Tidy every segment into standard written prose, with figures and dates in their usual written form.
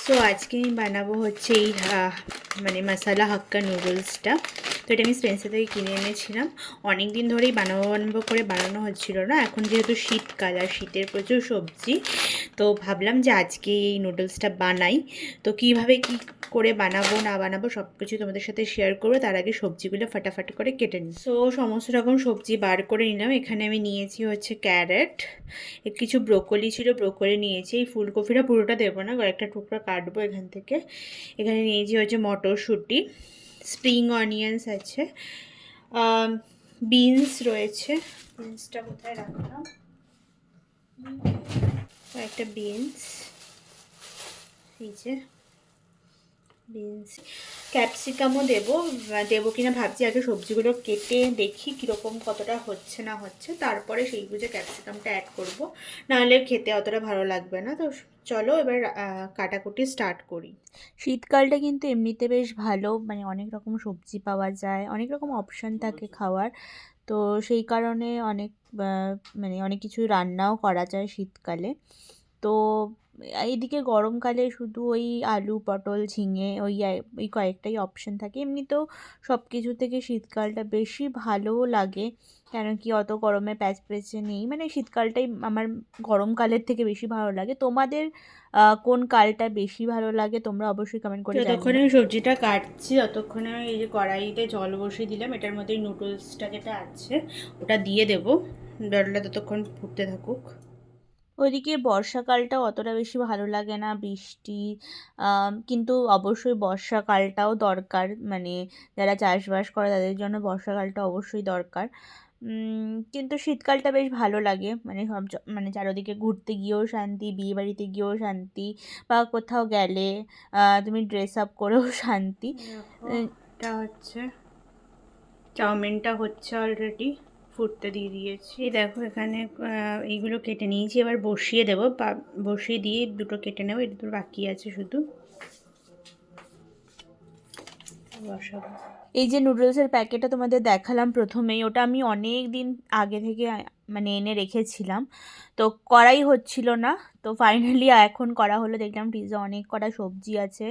So আজকে আমি বানাবো হচ্ছে এই মানে মশালা হাক্কা নুডলসটা। তো এটা আমি স্পেন্সার থেকে কিনে এনেছিলাম। অনেক দিন ধরেই বানাবো করে বানানো হচ্ছিল না। এখন যেহেতু শীতকাল আর শীতের প্রচুর সবজি, তো ভাবলাম যে আজকে এই নুডলসটা বানাই। তো কীভাবে কী করে বানাবো না বানাবো সব কিছু তোমাদের সাথে শেয়ার করবো। তার আগে সবজিগুলো ফাটাফাটি করে কেটে নিই। সো সমস্ত রকম সবজি বার করে নিলাম। এখানে আমি নিয়েছি হচ্ছে ক্যারেট, কিছু ব্রোকলি ছিল, ব্রোকলি নিয়েছি। এই ফুলকপিটা পুরোটা দেবো না, কয়েকটা টুকরা কাটবো এখান থেকে। এখানে নিয়েছি হচ্ছে মটরশুঁটি, স্প্রিং অনিয়ন্স আছে, বিনস রয়েছে। বিনসটা কোথায় রাখলাম, কয়েকটা বিনস, এই যে বিনস। ক্যাপসিকামও দেবো কিনা ভাবছি। আগে সবজিগুলো কেটে দেখি কীরকম কতটা হচ্ছে না হচ্ছে, তারপরে সেই বুঝে ক্যাপসিকামটা অ্যাড করব, নাহলে খেতে অতটা ভালো লাগবে না। তো চলো এবার কাটাকুটি স্টার্ট করি। শীতকালটা কিন্তু এমনিতে বেশ ভালো, মানে অনেক রকম সবজি পাওয়া যায়, অনেক রকম অপশান থাকে খাওয়ার। তো সেই কারণে মানে অনেক কিছু রান্নাও করা যায় শীতকালে। তো এইদিকে গরমকালে শুধু ওই আলু পটল ঝিঙে ওই কয়েকটাই অপশান থাকে। এমনিতেও সব কিছু থেকে শীতকালটা বেশি ভালোও লাগে, কেন কি অত গরমে প্যাচপ্যাচে নেই। মানে শীতকালটাই আমার গরমকালের থেকে বেশি ভালো লাগে। তোমাদের কোন কালটা বেশি ভালো লাগে তোমরা অবশ্যই কমেন্ট করে জানিও। যতক্ষণে আমি সবজিটা কাটছি ততক্ষণে আমি এই যে কড়াইতে জল বসিয়ে দিলাম। এটার মধ্যে নুডলসটা যেটা আছে ওটা দিয়ে দেবো। জলটা ততক্ষণ ফুটতে থাকুক। ওইদিকে বর্ষাকালটাও অতটা বেশি ভালো লাগে না, বৃষ্টি, কিন্তু অবশ্যই বর্ষাকালটাও দরকার। মানে যারা চাষবাস করে তাদের জন্য বর্ষাকালটা অবশ্যই দরকার। কিন্তু শীতকালটা বেশ ভালো লাগে, মানে মানে চারদিকে ঘুরতে গিয়েও শান্তি, বিয়েবাড়িতে গিয়েও শান্তি, বা কোথাও গেলে তুমি ড্রেস আপ করেও শান্তি। এটা হচ্ছে চাউমিনটা হচ্ছে অলরেডি, ফুটতে দিয়ে দিয়েছি। দেখো এখানে এইগুলো কেটে নিয়েছি, এবার বসিয়ে দেবো। বসিয়ে দিয়ে দুটো কেটে নেবো, এটা তো বাকি আছে শুধু বসাবো। এই যে নুডলসের প্যাকেটটা তোমাদের দেখালাম প্রথমেই, ওটা আমি অনেক দিন আগে থেকে মানে এনে রেখেছিলাম। তো করাই হচ্ছিল না, তো ফাইনালি এখন করা হলো। দেখলাম ফ্রিজে অনেক কটা সবজি আছে,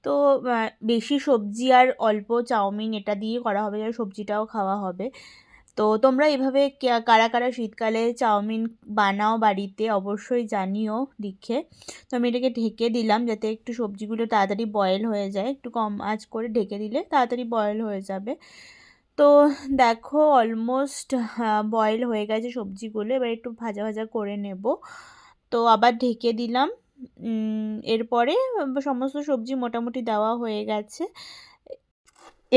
তো বেশি সবজি আর অল্প চাউমিন এটা দিয়ে করা হবে, আর সবজিটাও খাওয়া হবে। তো তোমরা এভাবে কারা কারা শীতকালে চাউমিন বানাও বাড়িতে অবশ্যই জানিও লিখে। তো আমি এটাকে ঢেকে দিলাম যাতে একটু সবজিগুলো তাড়াতাড়ি বয়েল হয়ে যায়। একটু কম আঁচ করে ঢেকে দিলে তাড়াতাড়ি বয়েল হয়ে যাবে। তো দেখো অলমোস্ট বয়েল হয়ে গেছে সবজিগুলো। এবার একটু ভাজা ভাজা করে নেব। তো আবার ঢেকে দিলাম। এরপরে সমস্ত সবজি মোটামুটি দেওয়া হয়ে গেছে।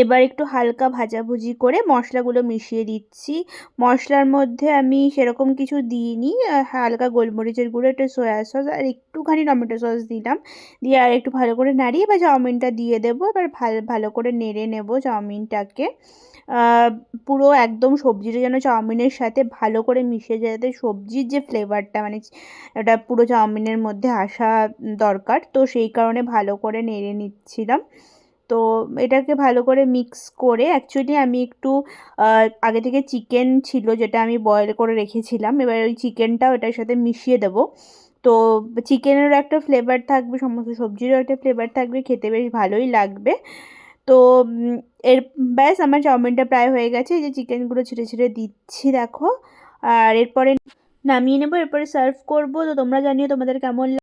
এবার একটু হালকা ভাজাভুজি করে মশলাগুলো মিশিয়ে দিচ্ছি। মশলার মধ্যে আমি সেরকম কিছু দিইনি, হালকা গোলমরিচের গুঁড়ো, একটু সয়া সস আর একটুখানি টমেটো সস দিলাম। দিয়ে আর একটু ভালো করে নাড়িয়ে এবার চাউমিনটা দিয়ে দেবো। এবার ভালো করে নেড়ে নেব চাউমিনটাকে। পুরো একদম সবজিটা যেন চাউমিনের সাথে ভালো করে মিশে যায়, যাতে সবজির যে ফ্লেভারটা মানে ওটা পুরো চাউমিনের মধ্যে আসা দরকার। তো সেই কারণে ভালো করে নেড়ে নিচ্ছিলাম। তো এটাকে ভালো করে মিক্স করে, অ্যাকচুয়ালি আমি একটু আগে থেকে চিকেন ছিল যেটা আমি বয়েল করে রেখেছিলাম, এবার ওই চিকেনটাও এটার সাথে মিশিয়ে দেবো। তো চিকেনেরও একটা ফ্লেভার থাকবে, সমস্ত সবজিরও একটা ফ্লেভার থাকবে, খেতে বেশ ভালোই লাগবে। তো এর ব্যাস আমার চাউমিনটা প্রায় হয়ে গেছে। এই যে চিকেনগুলো ছিঁড়ে ছিঁড়ে দিচ্ছি দেখো। আর এরপরে নামিয়ে নেবো, এরপরে সার্ভ করবো। তো তোমরা জানিও তোমাদের কেমন